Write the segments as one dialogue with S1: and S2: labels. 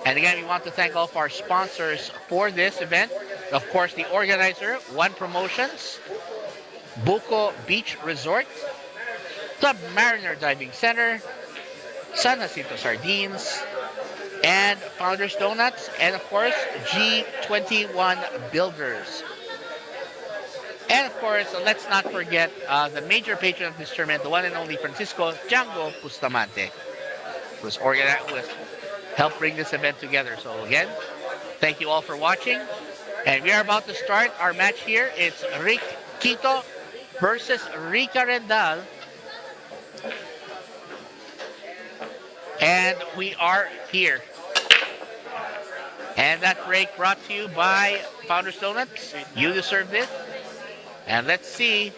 S1: And again, we want to thank all of our sponsors for this event. Of course, the organizer, One Promotions, Buco Beach Resort, Club Mariner Diving Center, San Jacinto Sardines, and Founders Donuts, and of course, G21 Builders. And of course, let's not forget the major patron of this tournament, the one and only Francisco Django Bustamante, who has helped bring this event together. So again, thank you all for watching. And we are about to start our match here. It's Ric Quito versus Rica Rendal. And we are here. And that break brought to you by Founders Donuts. You deserve this. And let's see.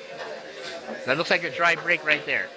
S1: That looks like a dry break right there.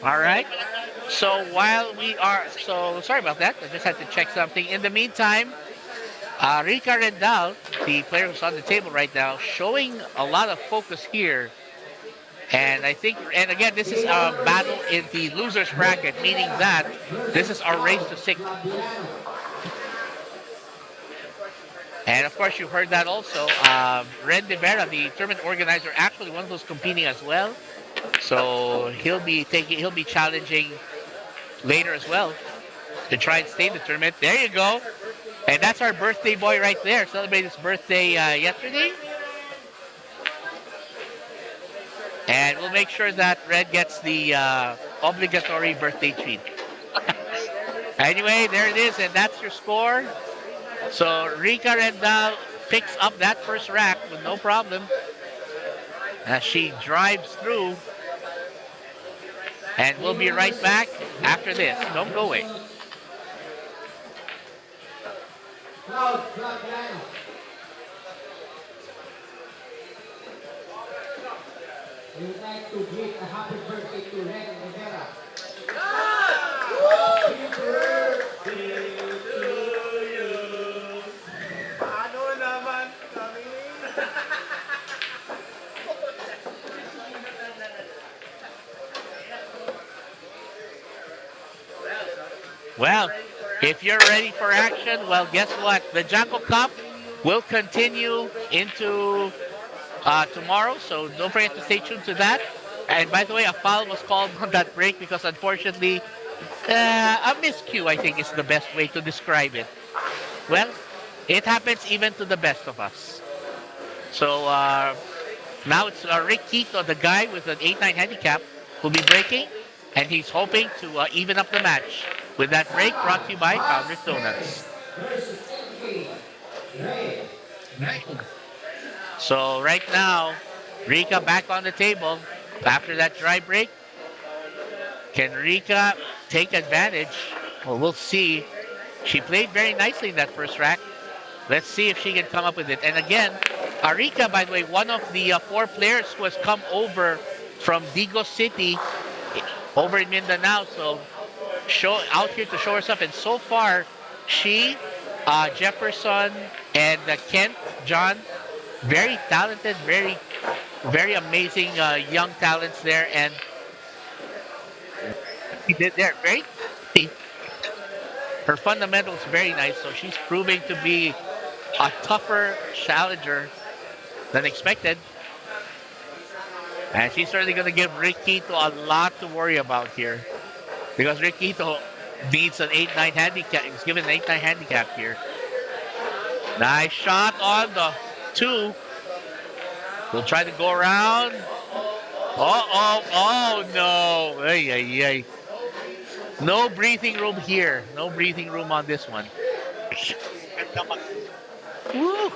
S1: All right. So while we are, so sorry about that. I just had to check something. In the meantime, Rica Rendal, the player who's on the table right now, showing a lot of focus here. And I think, and again, this is a battle in the losers bracket, meaning that this is our race to six. And of course, you heard that also. Ren De Vera, the tournament organizer, actually one who's competing as well. So he'll be challenging later as well to try and stay in the tournament. There you go. And that's our birthday boy right there. Celebrated his birthday yesterday. And we'll make sure that Red gets the obligatory birthday treat. Anyway, there it is, and that's your score. So Rica Rendal picks up that first rack with no problem as she drives through. And we'll be right back after this. Don't go away.
S2: We would like to greet a happy birthday to Ren Rivera. Happy birthday to you. Paano naman kami?
S1: Well, If you're ready for action, well, guess what? The Django Cup will continue into tomorrow, so don't forget to stay tuned to that. And by the way, a foul was called on that break because unfortunately, a miscue, I think, is the best way to describe it. Well, it happens even to the best of us. So now it's Ric Quito, the guy with an 8-9 handicap, who'll be breaking, and he's hoping to even up the match with that break brought to you by
S2: Max
S1: Founders
S2: Perez
S1: Donuts.
S2: versus MK. Red.
S1: So right now, Rica back on the table after that dry break. Can Rica take advantage? Well, we'll see. She played very nicely in that first rack. Let's see if she can come up with it. And again, Arika, by the way, one of the four players who has come over from Digo City over in Mindanao. So show out here to show herself. And so far, she, Jefferson, and Kent, John, very talented, very amazing young talents there. And she did there very her fundamentals very nice. So she's proving to be a tougher challenger than expected. And she's certainly going to give Ric Quito a lot to worry about here because Ric Quito needs an 8-9 handicap. He's given an 8-9 handicap here. Nice shot on the two. We'll try to go around. Oh no. Ay, ay, ay. No breathing room here. No breathing room on this one. Woo.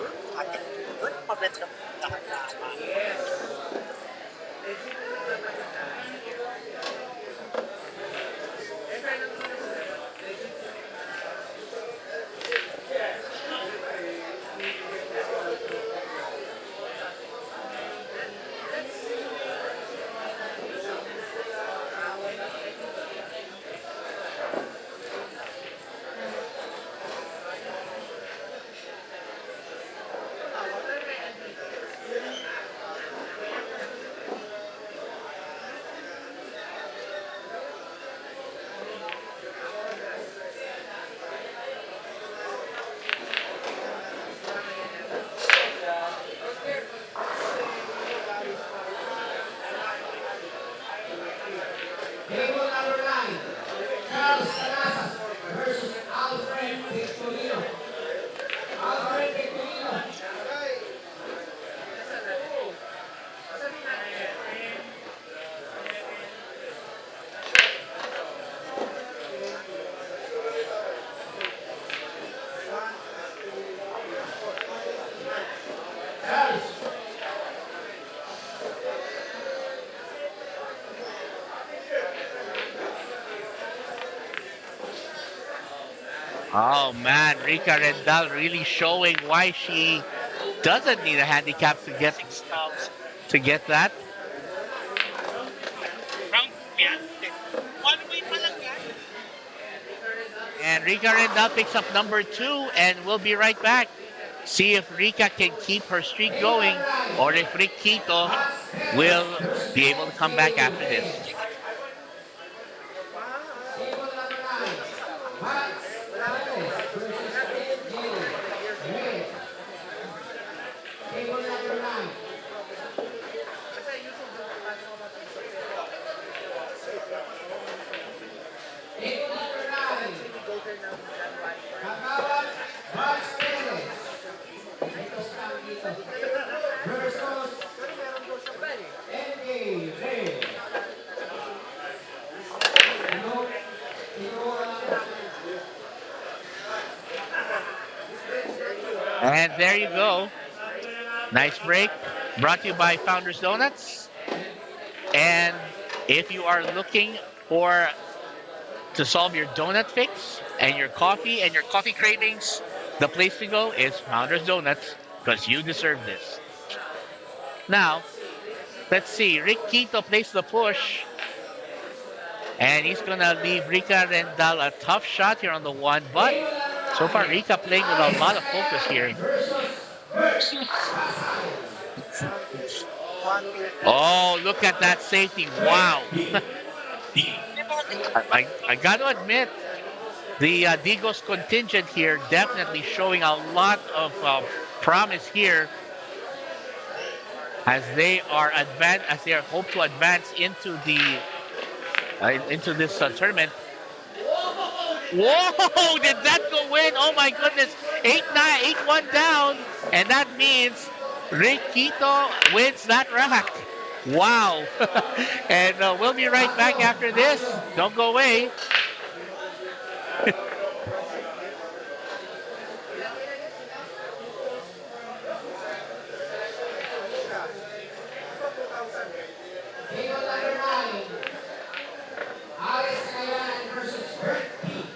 S2: Table number 9. Charles Canasas versus Alfred Victorino. Alfred Victorino. Charles.
S1: Oh man, Rica Rendal really showing why she doesn't need a handicap to get that. And Rica Rendal picks up number two, and we'll be right back. See if Rica can keep her streak
S2: Table
S1: going,
S2: number 9.
S1: or if Ric Quito
S2: Max Perez
S1: will be
S2: versus
S1: able to come back
S2: MK.
S1: after this.
S2: Red. Table number 9. Max Perez versus MK. Red. Table number 9. Table number 9. Kagawan Max Perez. Dito sa kami dito. Versus MK. Red. Ano?
S1: And there you go. Nice break. Brought to you by Founders Donuts. And if you are looking for to solve your donut fix and your coffee cravings, the place to go is Founders Donuts because you deserve this. Now, let's see. Ric Quito plays the push. And he's going to leave Rica Rendal a tough shot here on the one. But so far, Rica playing with a lot of focus here. Oh, look at that safety. Wow. I got to admit, The Digos contingent here definitely showing a lot of promise here as as they are hope to advance into this tournament. Whoa! Did that go in? Oh my goodness! 8-9, 8-1 down, and that means Ric Quito wins that rack. Wow! And we'll be right back after this. Don't go away.
S2: Table number 9, Alice Kayan versus REDCUBE.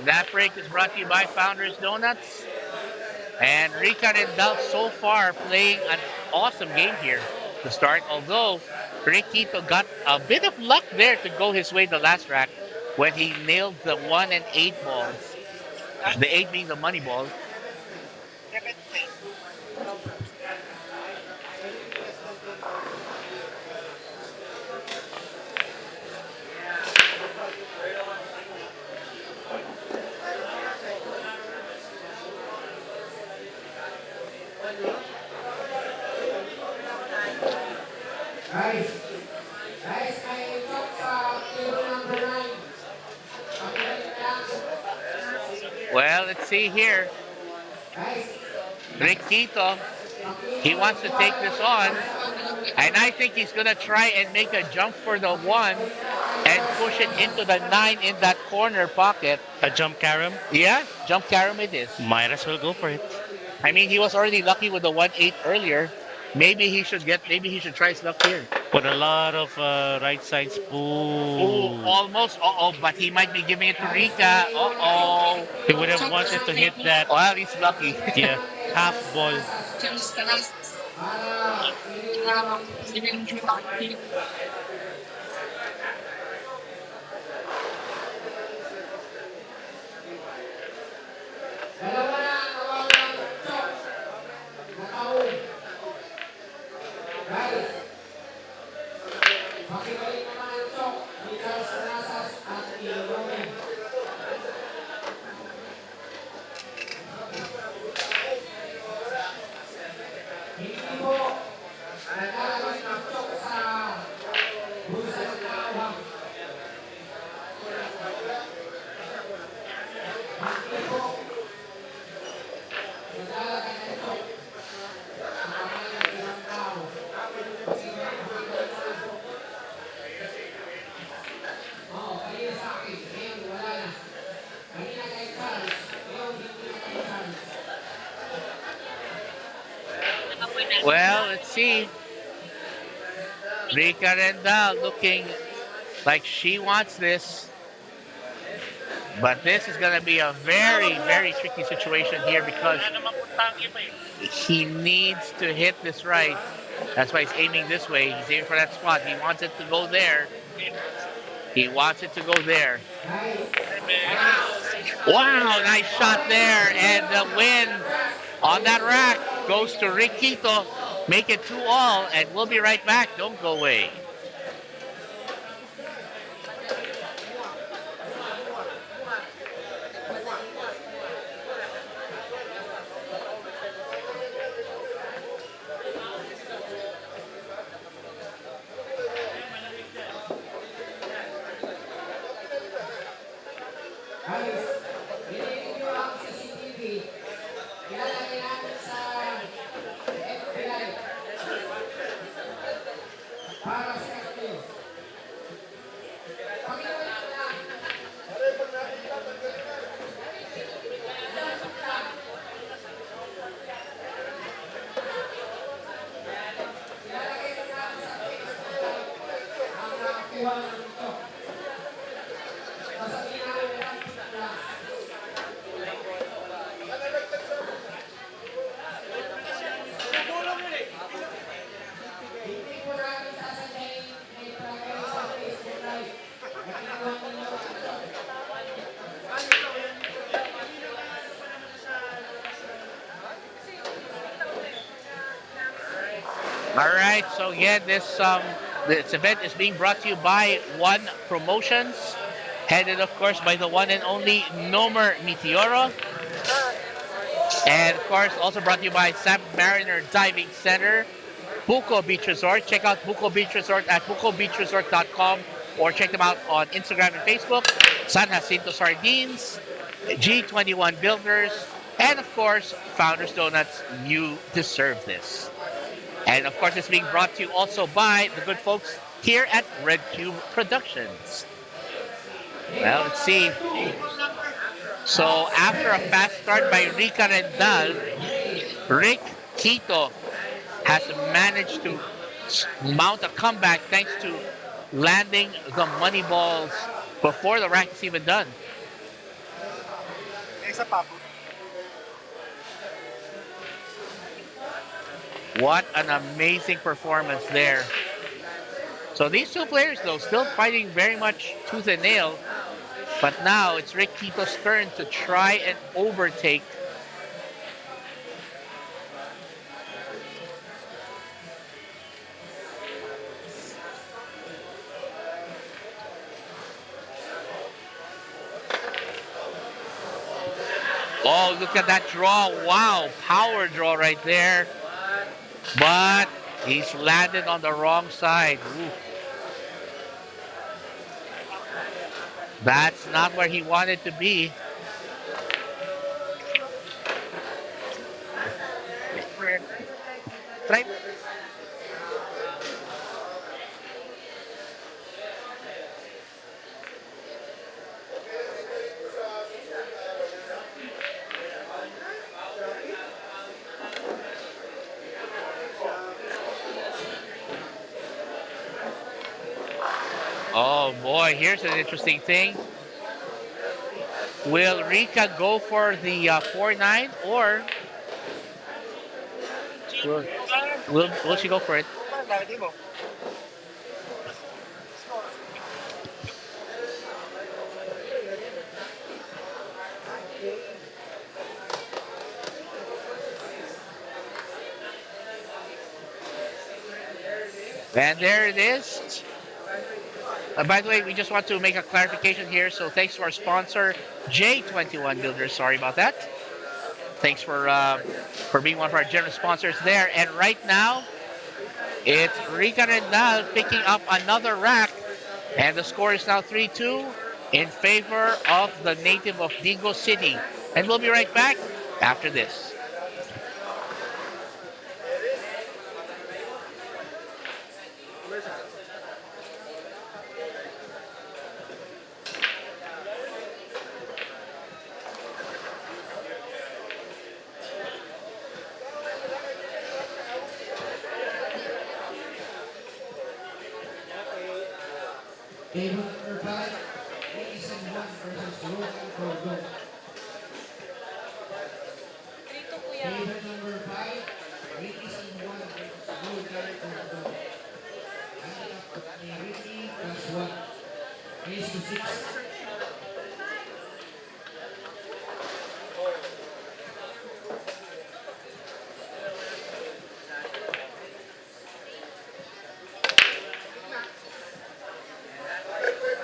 S1: That break is brought to you by Founders Donuts. And Rica Rendal so far playing an awesome game here to start. Although Ric Quito got a bit of luck there to go his way the last rack when he nailed the 1 and 8 balls. The 8 being the money ball.
S2: Guys, guys, may talk sa table number 9. Pakinig lang.
S1: Well, let's see here.
S2: Guys,
S1: Ric Quito, he
S2: pakinig
S1: wants to take this on. And I think he's going to try and make a jump for the 1 and push it into the 9 in that corner pocket.
S3: A jump carom?
S1: Yeah, jump carom it is.
S3: Might as well go for it.
S1: I mean, he was already lucky with the 1-8 earlier. Maybe he should try his luck here.
S3: Put a lot of right sides.
S1: Oh,
S3: Ooh.
S1: almost. Uh-oh, but he might be giving it to Rica. Uh-oh.
S3: He would have wanted to hit that,
S1: Well, he's lucky.
S3: yeah, half ball.
S2: para iliwan dalawa na ang nawawalan ng chok na taong. Guys, pakibalik naman ang chok ni Charles Rasas at Imelda. Hindi po naglalagay ng chok sa bulsa ng kaawang. Hindi po naglalagay ng chok sa kamay ng ibang tao. Oo, kanina sa akin, ngayon wala na. Kanina kay Charles, ngayon hindi na kay Charles.
S1: Well, let's see. Rica Rendal looking like she wants this. But this is going to be a very, very tricky situation here because he needs to hit this right. That's why he's aiming this way. He's aiming for that spot. He wants it to go there. He wants it to go there. Wow, nice shot there. And the win on that rack goes to Ric Quito. Make it 2-all, and we'll be right back. Don't go away.
S2: Guys, nililin nyo ang CCTV. Ilalagay natin sa FBI. para sa kayo. Pakibalik mo lang. Ilalagay mo lang sa Facebook ang nakakuha ng ito. Sasabihin namin lang lang. Hindi po namin sasabihin may palagay sa Facebook Live. Nakikinuha ninyo ang ito.
S1: All right, so again, this event is being brought to you by One Promotions, headed of course by the one and only Nomer Meteoro, and of course also brought to you by Submariner Diving Center, Buko Beach Resort. Check out Buko Beach Resort at bukobeachresort.com or check them out on Instagram and Facebook. San Jacinto Sardines, G21 Builders, and of course Founders Donuts. You deserve this. And of course, it's being brought to you also by the good folks here at RedCube Productions. Well, let's see. So after a fast start by Rica Rendal, Ric Quito has managed to mount a comeback thanks to landing the money balls before the rack is even done. What an amazing performance there. So these two players, though, still fighting very much tooth and nail. But now it's Ric Quito's turn to try and overtake. Oh, look at that draw. Wow, power draw right there. But he's landed on the wrong side. Ooh. That's not where he wanted to be. Try. Oh boy, here's an interesting thing. Will Rica go for the 4-9 or will she go for it? And there it is. By the way, we just want to make a clarification here. So thanks to our sponsor, J21 Builders. Sorry about that. Thanks for being one of our generous sponsors there. And right now, it's Rica Rendal picking up another rack. And the score is now 3-2 in favor of the native of Digo City. And we'll be right back after this.
S2: Table number 5, ladies and 1 versus Rogan Cordo. Table number 5, ladies and 1 versus Rogan Cordo. Handicap of Ricky +1. Race to 6.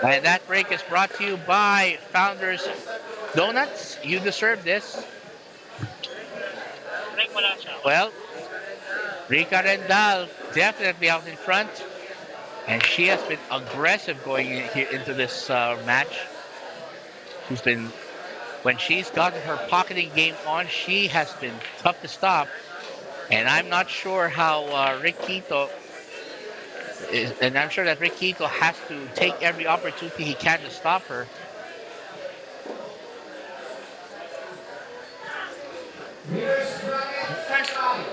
S1: And that break is brought to you by Founders Donuts. You deserve this. Well, Rica Rendal definitely out in front. And she has been aggressive going into this match. When she's gotten her pocketing game on, she has been tough to stop. And I'm not sure how Ric Quito And I'm sure that Ric Quito has to take every opportunity he can to stop her.
S2: Winners bracket first five.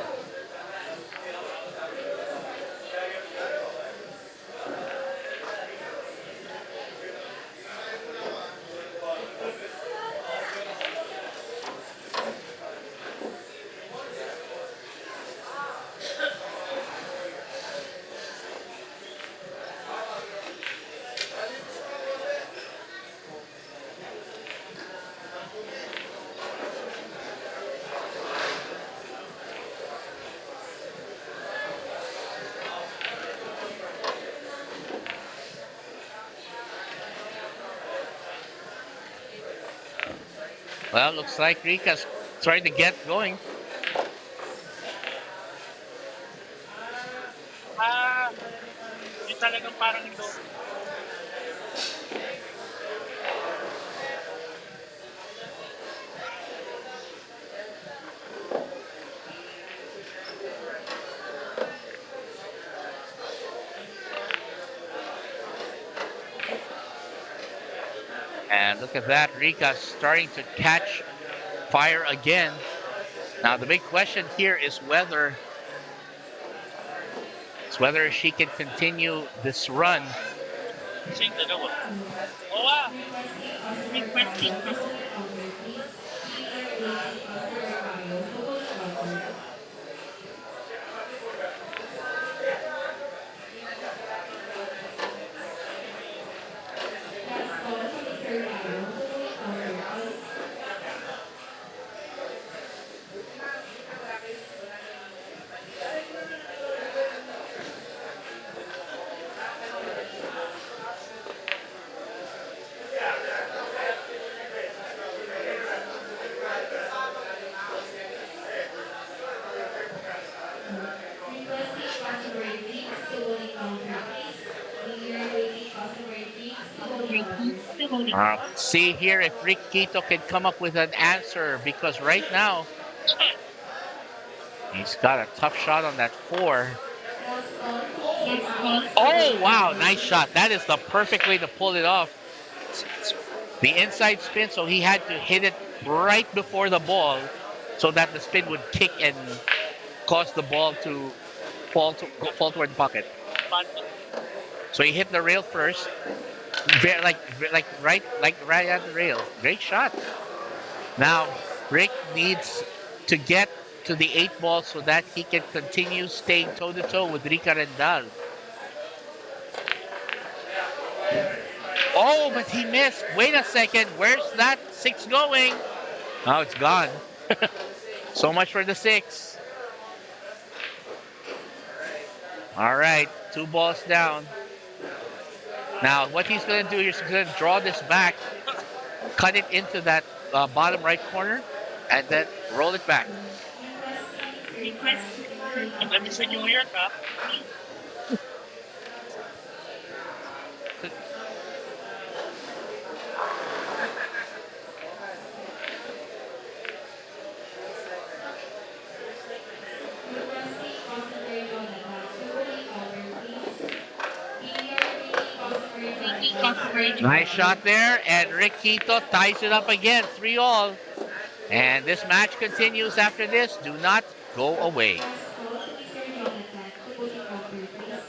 S1: Well, looks like Rica's trying to get going.
S3: Ah, yung talagang parang ito.
S1: And look at that, Rica's starting to catch fire again. Now the big question here is whether she can continue this run.
S3: Kasi yung dalawa. Oo ah,
S2: Requesting
S3: may
S2: customer
S3: question
S2: file.
S3: pa.
S2: Nobody counter, please. Clear waiting customer file. Nobody counter. Last call to Mr. Taro. Nobody counter, please. Requesting customer drinks. Nobody counter, please. Clear waiting customer drinks. Nobody counter.
S1: See here if Ric Quito can come up with an answer because right now he's got a tough shot on that four.
S2: Last call to Mr. Alex.
S1: Oh
S2: Nobody
S1: wow,
S2: counter,
S1: nice
S2: please.
S1: shot. That is the perfect way to pull it off. The inside spin, so he had to hit it right before the ball so that the spin would kick and cause the ball to fall toward the pocket. So he hit the rail first, like right at the rail. Great shot. Now Rick needs to get to the 8 ball so that he can continue staying toe to toe with Rica Rendal. Oh, but he missed. Wait a second. Where's that 6 going? Oh, it's gone. So much for the 6. All right, 2 balls down. Now, what he's going to do is he's going to draw this back, cut it into that bottom right corner, and then roll it back.
S2: Requesting Mr. Taro. Nobody
S3: Ang
S2: counter,
S3: dami sa New
S2: please.
S3: York ah.
S2: Requesting customer Jonathan. Nobody counter, please. Clear waiting customer Jonathan.
S1: Nice shot there, and Ric Quito ties it up again, 3-all. And this match continues after this. Do not go away.
S2: Last call to Mr. Jonathan. Nobody counter, please.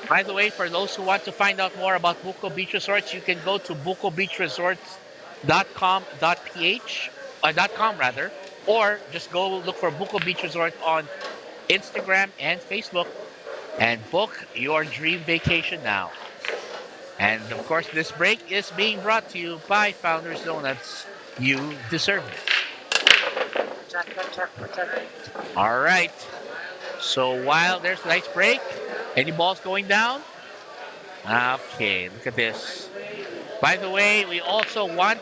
S1: By the way, for those who want to find out more about Buko Beach Resorts, you can go to bukobeachresorts.com.ph, .com rather, or just go look for Buko Beach Resort on Instagram and Facebook and book your dream vacation now. And of course, this break is being brought to you by Founders Donuts. You deserve this. All right. So while there's a nice break, any balls going down? Okay, look at this. By the way, we also want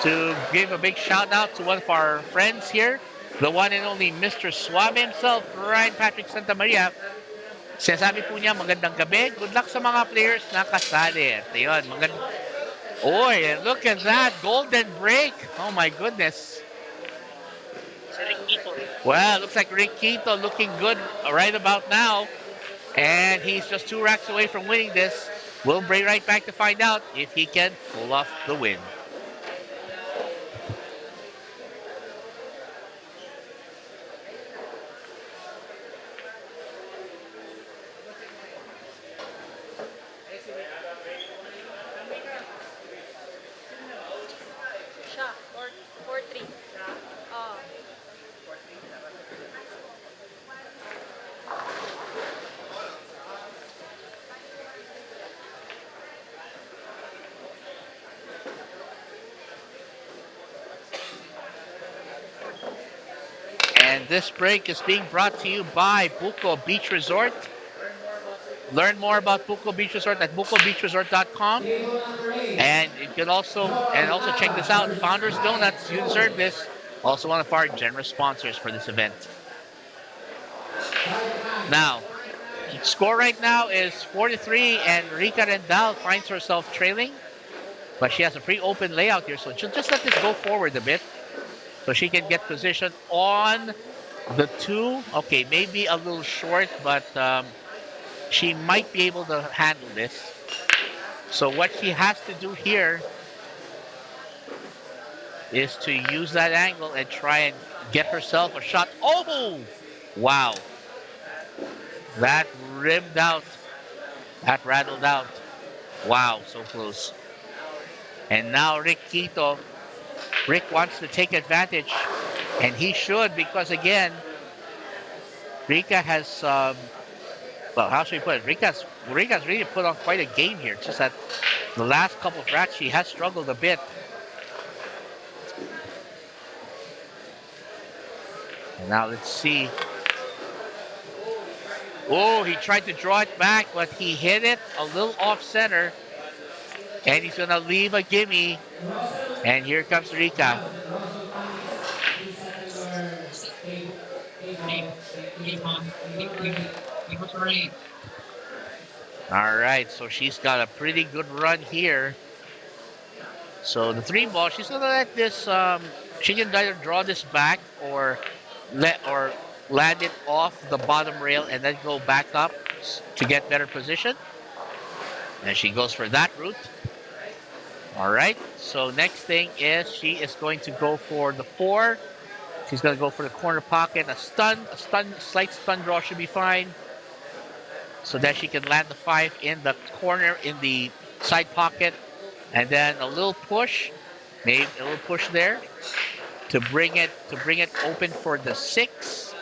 S1: to give a big shout out to one of our friends here, the one and only Mr. Suave himself, Ryan Patrick Santa Maria. Sinasabi po niya, magandang gabi. Good luck sa mga players na kasali. Ito yun, Oy, and look at that, golden break. Oh my goodness.
S3: Si Ric Quito.
S1: Well, looks like Ric Quito looking good right about now. And he's just 2 racks away from winning this. We'll bring right back to find out if he can pull off the win.
S4: Siya, 4-3. Oh.
S1: And this break is being brought to you by Buko Beach Resort. Learn more about Buko Beach Resort at bukobeachresort.com. And you can also check this out. Founders Donuts, you deserve this. Also one of our generous sponsors for this event. Now, score right now is 4-3, and Rica Rendal finds herself trailing. But she has a pretty open layout here, so she'll just let this go forward a bit. So she can get position on the 2. Okay, maybe a little short, but she might be able to handle this. So what she has to do here is to use that angle and try and get herself a shot. Oh! Wow. That rimmed out. That rattled out. Wow, so close. And now Ric Quito. Rick wants to take advantage, and he should, because again, Rica has, well, how should we put it? Rica's really put on quite a game here. It's just that the last couple of racks, she has struggled a bit. And now let's see. Oh, he tried to draw it back, but he hit it a little off center. And he's going to leave a gimme. And here comes Rica. All right, so she's got a pretty good run here. So the 3 ball, she's going to let this, she can either draw this back or land it off the bottom rail and then go back up to get better position. And she goes for that route. All right, so next thing is she is going to go for the 4. She's going to go for the corner pocket. Slight stun draw should be fine. So that she can land the 5 in the corner in the side pocket. And then a little push, maybe a little push there to bring it open for the 6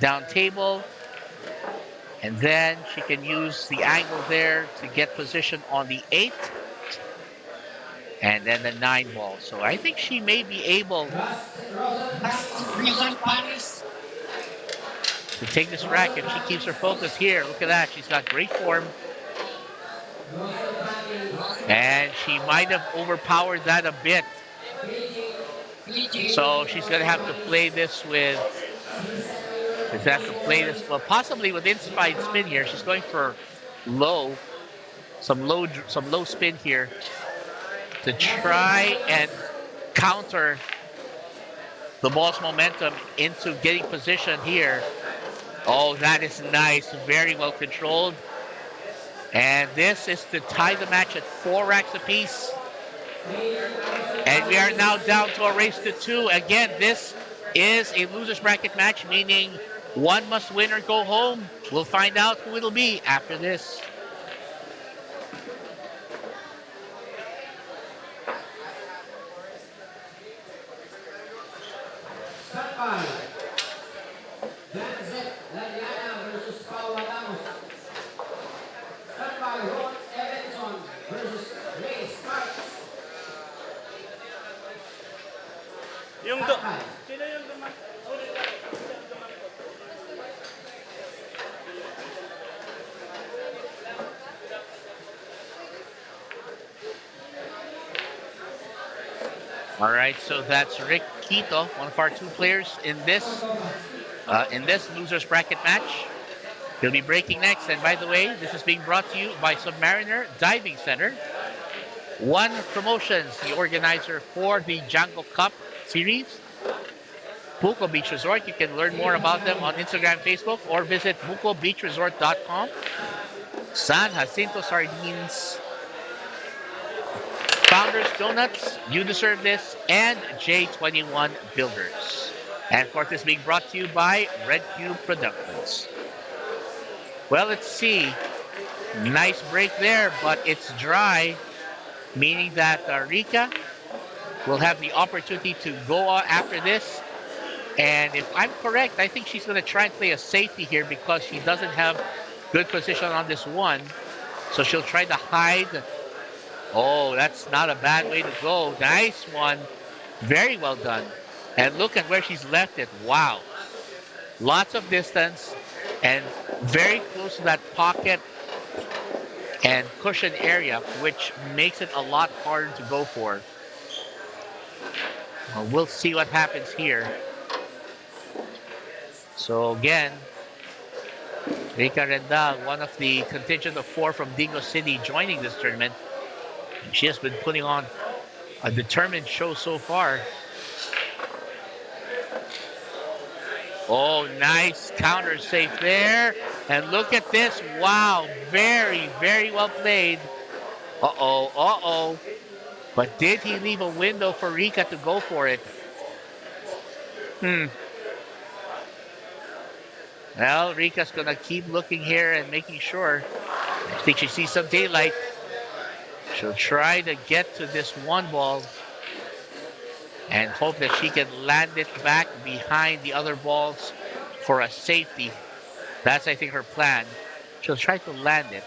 S1: down table. And then she can use the angle there to get position on the 8. And then the 9 ball. So I think she may be able to take this rack if she keeps her focus here. Look at that. She's got great form. And she might have overpowered that a bit. So she's going to have to play this with... well, possibly with inside spin here. She's going for some low spin here to try and counter the ball's momentum into getting position here. Oh, that is nice. Very well controlled. And this is to tie the match at 4 racks apiece. And we are now down to a race to 2. Again, this is a loser's bracket match, meaning one must win or go home. We'll find out who it'll be after this.
S3: Yung sino yung
S1: All right, so that's Ric Quito, one of our two players in this losers bracket match. He'll be breaking next. And by the way, this is being brought to you by Submariner Diving Center. One Promotions, the organizer for the Django Cup series. Buco Beach Resort. You can learn more about them on Instagram, Facebook, or visit bucobeachresort.com. San Jacinto Sardines, Founders Donuts, You Deserve This, and J21 Builders. And of course, this is being brought to you by RedCube Productions. Well, let's see. Nice break there, but it's dry, meaning that Rica will have the opportunity to go after this. And if I'm correct, I think she's going to try and play a safety here because she doesn't have good position on this one. So she'll try to hide. Oh, that's not a bad way to go. Nice one. Very well done. And look at where she's left it. Wow. Lots of distance and very close to that pocket and cushion area, which makes it a lot harder to go for. Well, we'll see what happens here. So again, Rica Rendal, one of the contingent of 4 from Dingo City joining this tournament. She has been putting on a determined show so far. Oh, nice counter safe there. And look at this. Wow, very, very well played. Uh-oh, uh-oh. But did he leave a window for Rica to go for it? Well, Rica's going to keep looking here and making sure. I think she sees some daylight. She'll try to get to this one ball and hope that she can land it back behind the other balls for a safety. That's, I think, her plan. She'll try to land it.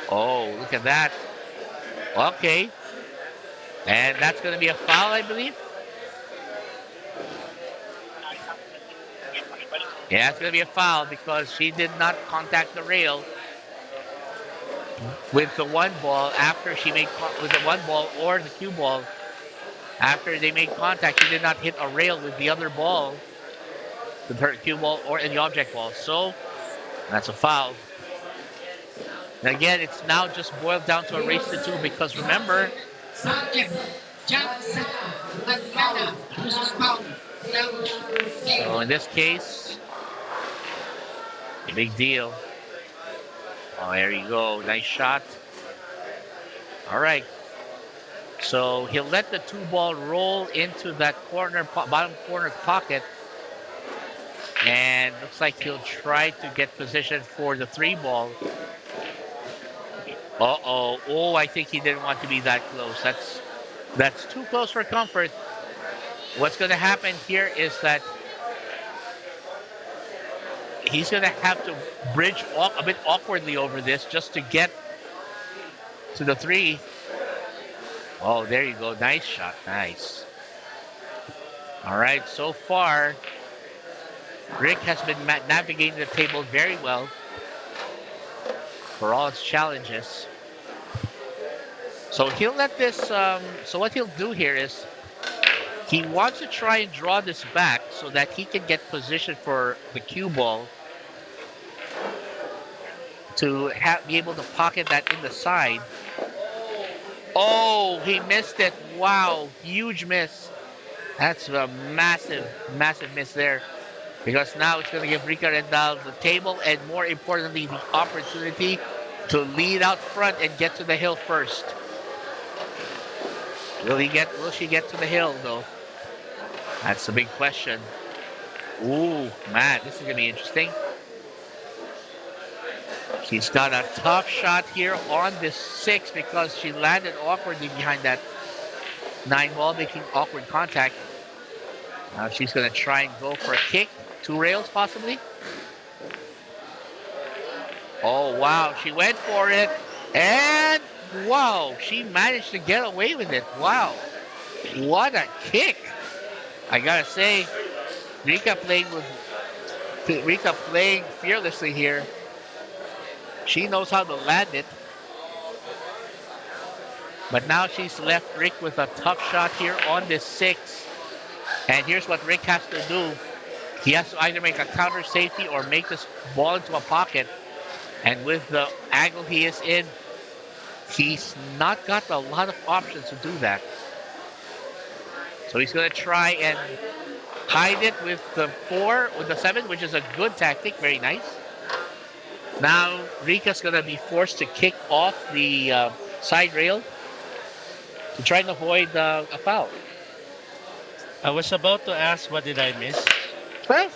S1: Oh, look at that. Okay. And that's going to be a foul, I believe. Yeah, it's going to be a foul because she did not contact the rail with the one ball after she made with the one ball or the cue ball. After they made contact, she did not hit a rail with the other ball, with her cue ball or any object ball. So that's a foul. And again, it's now just boiled down to a race to 2 because remember, so in this case, big deal. Oh, there you go. Nice shot. All right. So he'll let the 2-ball roll into that corner, bottom corner pocket. And looks like he'll try to get position for the 3-ball. Uh-oh. Oh, I think he didn't want to be that close. That's too close for comfort. What's going to happen here is that he's going to have to bridge a bit awkwardly over this just to get to the 3. Oh, there you go. Nice shot. Nice. All right. So far, Rick has been navigating the table very well for all its challenges. So he'll let this, so what he'll do here is he wants to try and draw this back so that he can get position for the cue ball to be able to pocket that in the side. Oh, he missed it. Wow, huge miss. That's a massive, massive miss there. Because now it's going to give Rica Rendal the table and more importantly, the opportunity to lead out front and get to the hill first. Will she get to the hill though? That's the big question. Ooh, man, this is going to be interesting. She's got a tough shot here on this 6 because she landed awkwardly behind that 9-ball, making awkward contact. Now she's going to try and go for a kick. 2 rails, possibly. Oh, wow. She went for it. And, wow, she managed to get away with it. Wow. What a kick. I got to say, Rica playing fearlessly here. She knows how to land it. But now she's left Rick with a tough shot here on this 6. And here's what Rick has to do. He has to either make a counter safety or make this ball into a pocket. And with the angle he is in, he's not got a lot of options to do that. So he's going to try and hide it with the 4, with the 7, which is a good tactic. Very nice. Now Rica's going to be forced to kick off the side rail to try and avoid a foul.
S5: I was about to ask what did I miss,
S1: Well,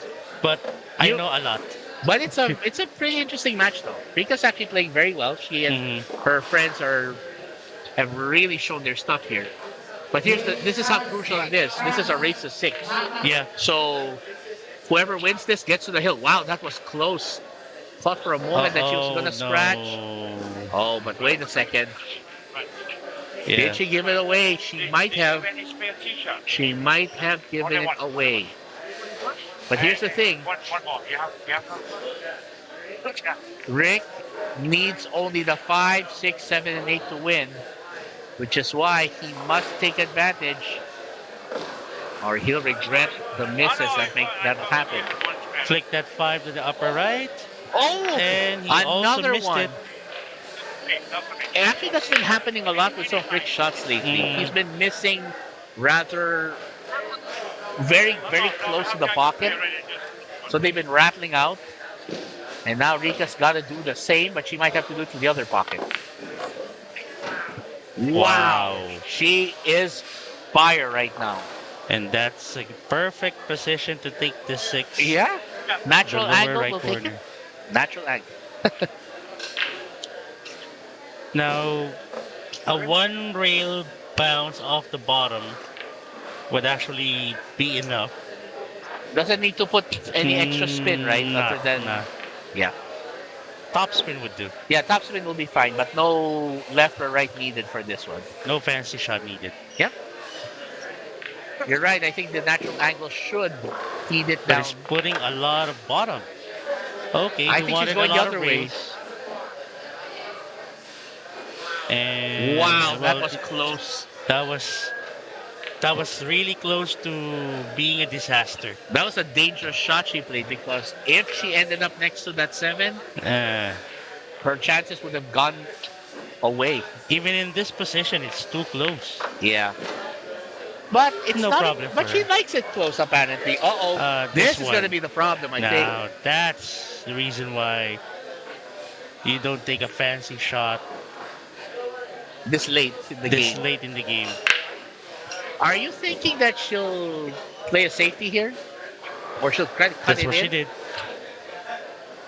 S5: but I
S1: You-
S5: know a lot.
S1: but it's a pretty interesting match though. Rica's actually playing very well. She and
S5: Mhm.
S1: her friends have really shown their stuff here. But this is how crucial it is. This is a race to 6.
S5: Yeah.
S1: So whoever wins this gets to the hill. Wow, that was close. Thought for a moment that she was gonna scratch.
S5: No.
S1: Oh, but wait a second.
S5: Yeah.
S1: Did she give it away? She might have.
S3: When it's fair t-shirt.
S1: She might have given it away. But here's the thing.
S3: One more. You have some.
S1: Rick needs only the 5, 6, 7, and 8 to win, which is why he must take advantage, or he'll regret the misses that happen.
S5: Flick that 5 to the upper right,
S1: Oh,
S5: and he also
S1: another
S5: missed
S1: one.
S5: it.
S1: And actually, that's been happening a lot with some of Rick's shots lately.
S5: Mm.
S1: He's been missing rather very, very close to the pocket, so they've been rattling out. And now Rica's got to do the same, but she might have to do it from the other pocket. Wow. She is fire right now.
S5: And that's a perfect position to take the 6.
S1: Yeah.
S5: The
S1: Natural
S5: lower
S1: angle
S5: right
S1: will take
S5: corner.
S1: it. Natural angle.
S5: Now, a 1 rail bounce off the bottom would actually be enough.
S1: Doesn't need to put any extra spin, right?
S5: Nah,
S1: Other than
S5: nah.
S1: yeah.
S5: Top spin would do.
S1: Yeah, top spin will be fine, but no left or right needed for this one.
S5: No fancy shot needed.
S1: Yep. You're right. I think the natural angle should feed it
S5: But
S1: down.
S5: it's putting a lot of bottom. Okay,
S1: I
S5: he
S1: think she's
S5: wanted
S1: going
S5: a
S1: the
S5: lot
S1: other
S5: of
S1: way.
S5: rails. And
S1: Wow, that
S5: well,
S1: was close.
S5: that was really close to being a disaster.
S1: That was a dangerous shot she played because if she ended up next to that 7,
S5: Uh,
S1: her chances would have gone away.
S5: even in this position, it's too close.
S1: Yeah. But it's
S5: No
S1: not.
S5: problem
S1: But
S5: for
S1: she
S5: her.
S1: likes it close, apparently. Uh-oh.
S5: This
S1: This is
S5: one.
S1: going to be the problem, I think.
S5: Now, that's the reason why you don't take a fancy shot
S1: This late in the
S5: this
S1: game.
S5: late in the game.
S1: Are you thinking that she'll play a safety here? Or she'll cut
S5: That's
S1: it
S5: what
S1: in?
S5: she did.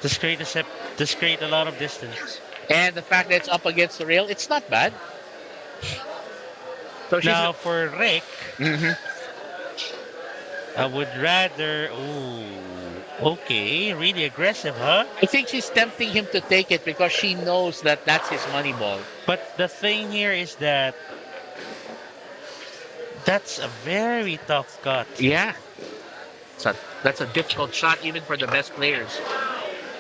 S5: Just create a lot of distance.
S1: And the fact that it's up against the rail, it's not bad. So she's
S5: Now, for Rick,
S1: Mhm.
S5: I would rather. Ooh, okay, really aggressive, huh?
S1: I think she's tempting him to take it because she knows that that's his money ball.
S5: But the thing here is that that's a very tough cut.
S1: Yeah. That's a difficult shot even for the best players.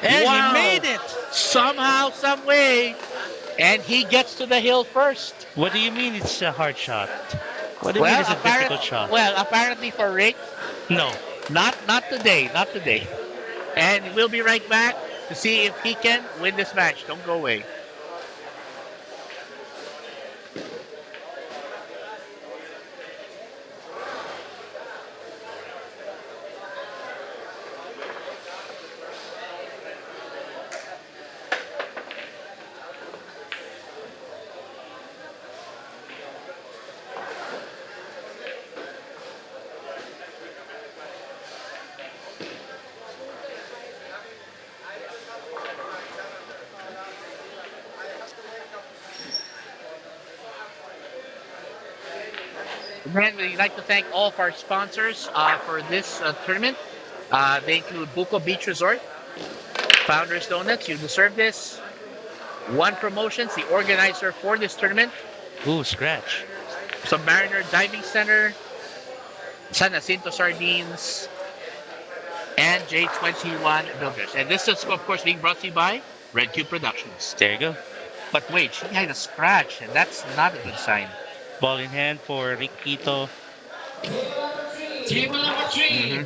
S5: And
S1: Wow.
S5: he made it!
S1: Somehow, some way. And he gets to the hill first.
S5: What do you mean it's a hard shot? What do you mean it's a difficult shot?
S1: Well, apparently for Rick,
S5: No.
S1: not today, not today. And we'll be right back to see if he can win this match. Don't go away. And we'd like to thank all of our sponsors for this tournament. They include Buco Beach Resort, Founders Donuts, you deserve this. One Promotions, the organizer for this tournament.
S5: Ooh, scratch.
S1: Submariner Diving Center, San Jacinto Sardines, and J21 Builders. And this is, of course, being brought to you by RedCube Productions.
S5: There you go.
S1: But wait, she had a scratch, and that's not a good sign.
S5: Ball in hand for Ric Quito.
S1: Hmm.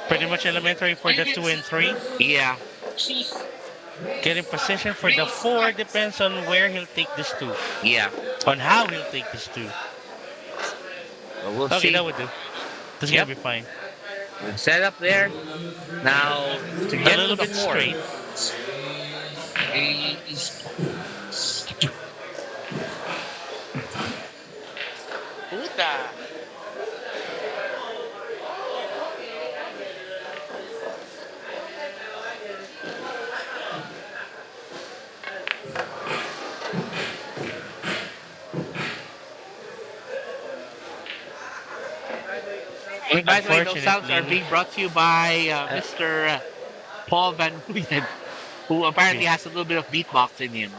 S5: Pretty much elementary for the 2 and 3.
S1: Yeah,
S5: Getting position for the 4 depends on where he'll take this to.
S1: yeah.
S5: On how he'll take this to.
S1: Well, we'll
S5: Okay,
S1: see.
S5: that would do. That's gonna
S1: Yep.
S5: be fine.
S1: Set up there. Now to
S5: A
S1: get to
S5: little
S1: the
S5: bit
S1: four.
S5: straight.
S1: Puta. And by the way, those sounds are
S5: Unfortunately,
S1: being brought to you by
S5: uh,
S1: Mr. Paul Van Ruyen, who apparently
S5: yeah,
S1: has a little bit of beatbox in him.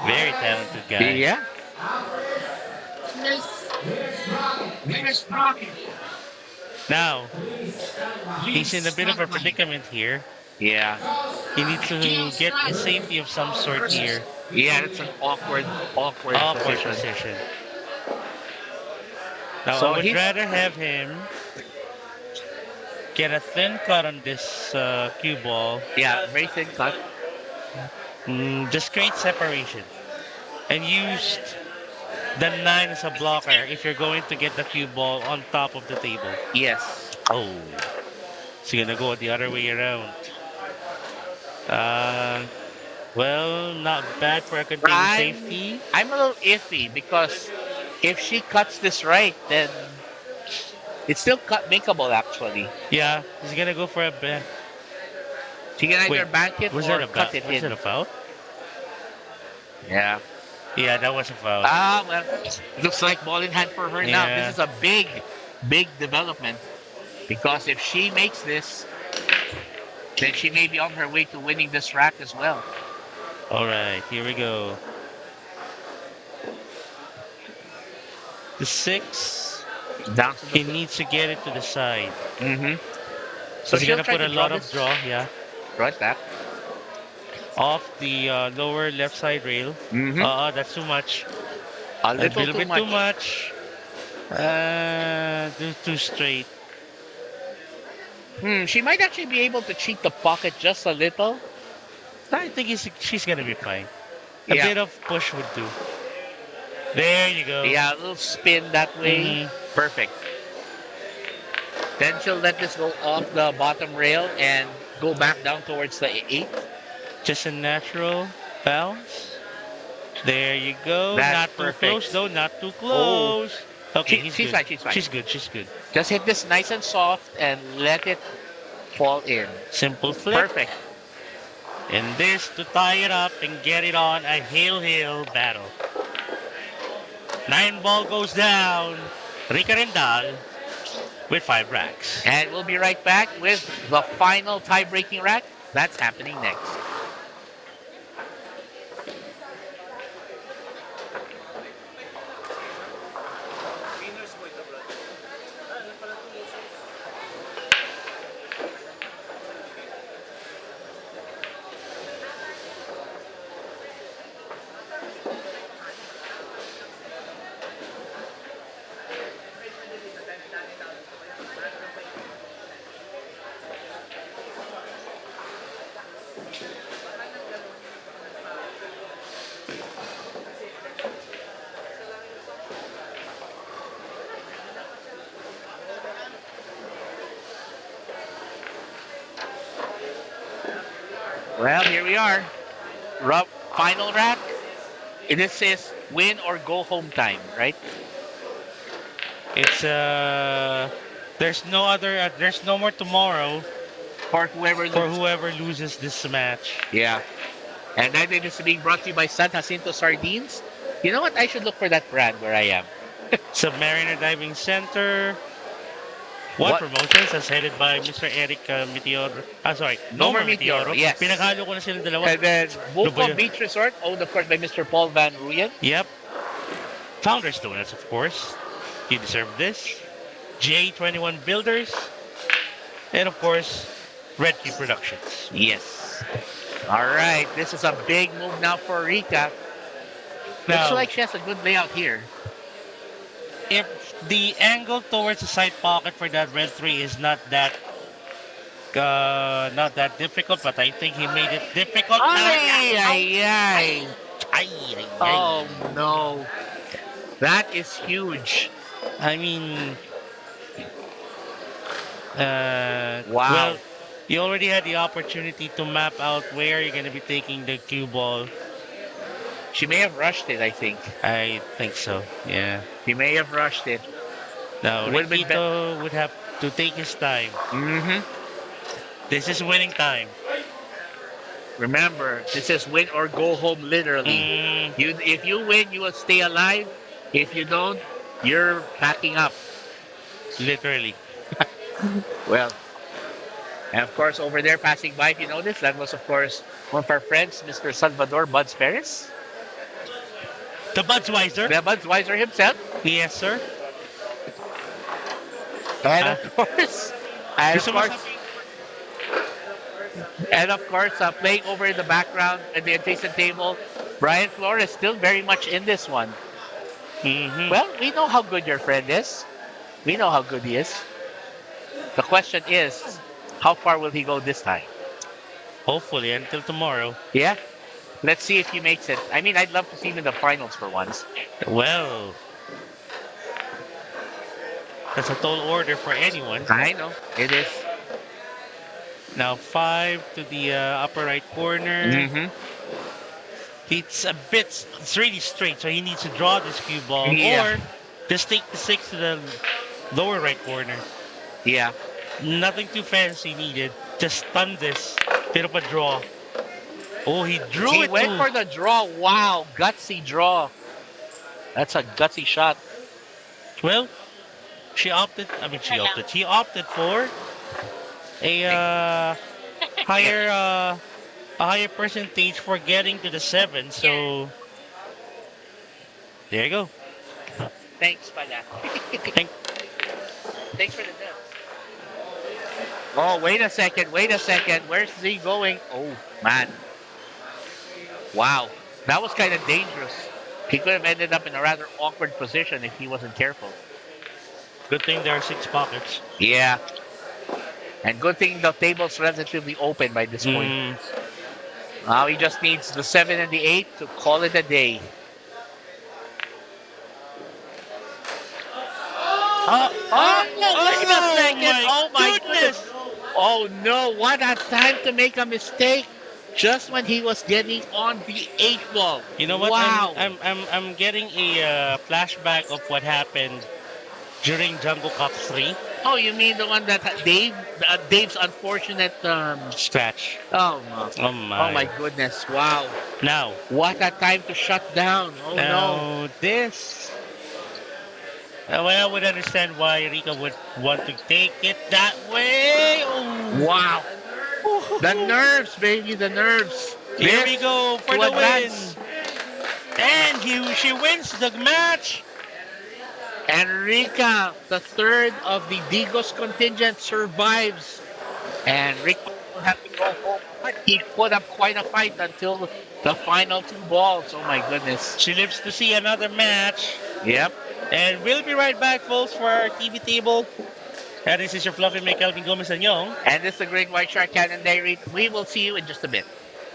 S5: very talented guy.
S1: Yeah.
S5: Now, he's in a bit of a predicament here.
S1: Yeah.
S5: He needs to get a safety of some sort here.
S1: Yeah, that's an awkward
S5: Awkward
S1: position.
S5: position. Now, I
S1: So
S5: would
S1: he's
S5: rather have him get a thin cut on this cue ball.
S1: yeah, very thin cut.
S5: Just create separation. And used the 9 as a blocker if you're going to get the cue ball on top of the table.
S1: Yes.
S5: Oh. So you're gonna go the other way around. Uh, well, not bad for a contained
S1: I'm
S5: safety.
S1: I'm a little iffy because if she cuts this right, then it's still cut makeable actually.
S5: Yeah, he's gonna go for a bet.
S1: She can either
S5: Wait,
S1: bank it
S5: was that
S1: or
S5: a
S1: cut it
S5: was
S1: in.
S5: that a foul?
S1: Yeah.
S5: Yeah, that was a foul.
S1: Ah, well, looks like ball in hand for her now. This
S5: Yeah.
S1: is a big development because if she makes this, then she may be on her way to winning this rack as well.
S5: All right, here we go. The 6.
S1: Down to
S5: He
S1: the.
S5: needs to get it to the side.
S1: Mm-hmm. So
S5: So he's
S1: she'll
S5: gonna
S1: try
S5: put
S1: to
S5: a
S1: draw
S5: lot of
S1: this.
S5: draw, yeah,
S1: Draw it back.
S5: off the lower left side rail.
S1: Mm-hmm.
S5: That's too much.
S1: A
S5: A
S1: little
S5: little
S1: too
S5: bit too
S1: much.
S5: much. Too straight.
S1: She might actually be able to cheat the pocket just a little.
S5: I think she's gonna be fine. A
S1: Yeah.
S5: bit of push would do. There you go.
S1: Yeah, a little spin that way.
S5: Mhm.
S1: Perfect. Then she'll let this go off the bottom rail and go back down towards the eight.
S5: Just a natural bounce. There you go.
S1: That's
S5: Not too
S1: perfect.
S5: close though. Not too
S1: Oh,
S5: close. Okay, he's
S1: she's
S5: good.
S1: fine. She's fine.
S5: She's good. She's good.
S1: Just hit this nice and soft and let it fall in.
S5: Simple flip.
S1: Perfect.
S5: And this to tie it up and get it on a heel battle. 9 ball goes down. Rica Rendal with 5 racks.
S1: And we'll be right back with the final tie-breaking rack. That's happening next. Well, here we are. Final rack. This is win or go home time, right?
S5: It's there's no more tomorrow
S1: For whoever
S5: for
S1: loses.
S5: whoever loses this match.
S1: Yeah. And that is being brought to you by San Jacinto Sardines. You know what? I should look for that brand where I am.
S5: Submariner Diving Center. One
S1: What?
S5: Promotions as headed by Mr. Eric Meteor. Sorry,
S1: No More
S5: Nomer Meteoro.
S1: Meteoro, yes.
S5: Pinaghalo ko na silang dalawa.
S1: And then
S5: Ano ba
S1: Buko
S5: yun?
S1: Beach Resort, owned of course by Mr. Paul Van Ruyen.
S5: Yep. Founders Donuts, of course. You deserve this. J21 Builders. And of course, REDCUBE Productions.
S1: Yes. All right, this is a big move now for Rica. Looks
S5: Now,
S1: like she has a good layout here.
S5: if the angle towards the side pocket for that red three is not that difficult, but I think he made it difficult.
S1: Ay,
S5: Ow,
S1: ay, ay.
S5: ay, ay,
S1: Oh
S5: ay.
S1: no, that is huge.
S5: I mean,
S1: Wow.
S5: well, you already had the opportunity to map out where you're going to be taking the cue ball.
S1: She may have rushed it, I think.
S5: I think so. Yeah.
S1: She may have rushed it.
S5: Now,
S1: Would have
S5: Ric
S1: been better.
S5: Quito would have to take his time.
S1: Mm-hmm.
S5: This is winning time.
S1: Remember, this is win or go home literally.
S5: Mm,
S1: If you win, you will stay alive. If you don't, you're packing up.
S5: literally.
S1: Well, and of course, over there passing by, if you notice, that was, of course, one of our friends, Mr. Salvador Buds Perez.
S5: The Budweiser.
S1: The Budweiser himself.
S5: Yes, sir.
S1: And
S5: Ah,
S1: of course, and of
S5: gusto mo
S1: course,
S5: sabihin?
S1: and of course, playing over in the background at the adjacent table, Brian Flores still very much in this one.
S5: Mhm.
S1: Well, we know how good your friend is. We know how good he is. The question is, how far will he go this time?
S5: Hopefully until tomorrow.
S1: Yeah, let's see if he makes it. I mean, I'd love to see him in the finals for once.
S5: Well, that's a tall order for anyone.
S1: I know it is.
S5: Now 5 to the upper right corner.
S1: Mm-hmm.
S5: It's really straight, so he needs to draw this cue ball
S1: Yeah.
S5: or just take the 6 to the lower right corner.
S1: Yeah.
S5: Nothing too fancy needed. Just stun this. Bit of a draw. Oh, he drew
S1: He
S5: it
S1: went
S5: too.
S1: for the draw. Wow, gutsy draw. That's a gutsy shot.
S5: Well, she opted. I mean, she opted. He opted for a higher a higher percentage for getting to the 7. So there you go.
S1: Thanks for that.
S5: Thank-
S1: Thanks for the notes. Oh, wait a second. Wait a second. Where's he going? Oh, man. Wow. That was kind of dangerous. He could have ended up in a rather awkward position if he wasn't careful.
S5: Good thing there are 6 pockets.
S1: Yeah. And good thing the table's relatively open by this point.
S5: Mm,
S1: Now he just needs the 7 and the 8 to call it a day. Wait a second. Oh, my goodness. Oh, no. What a time to make a mistake. Just when he was getting on the 8 ball.
S5: You know what?
S1: Wow.
S5: I'm getting a flashback of what happened during Django Cup 3
S1: Oh, you mean the one that Dave's unfortunate
S5: scratch.
S1: oh no.
S5: Oh my.
S1: Oh my goodness. Wow.
S5: Now,
S1: What a time to shut down. Oh no.
S5: now this. Well, I would understand why Rica would want to take it that way. Oh.
S1: Wow. The nerves, baby, the nerves.
S5: Here
S1: This
S5: we go for
S1: to
S5: the
S1: advance.
S5: win. And she wins the match.
S1: Enrica, the third of the Digos contingent, survives. And Rick will have to go home. But he put up quite a fight until the final 2 balls. Oh my goodness.
S5: She lives to see another match.
S1: Yep.
S5: And we'll be right back, folks, for our TV table. And this is your fluffy Mike Kelvin Gomez and Young.
S1: And this is the Great White Shark Cannon Dairy. We will see you in just a bit.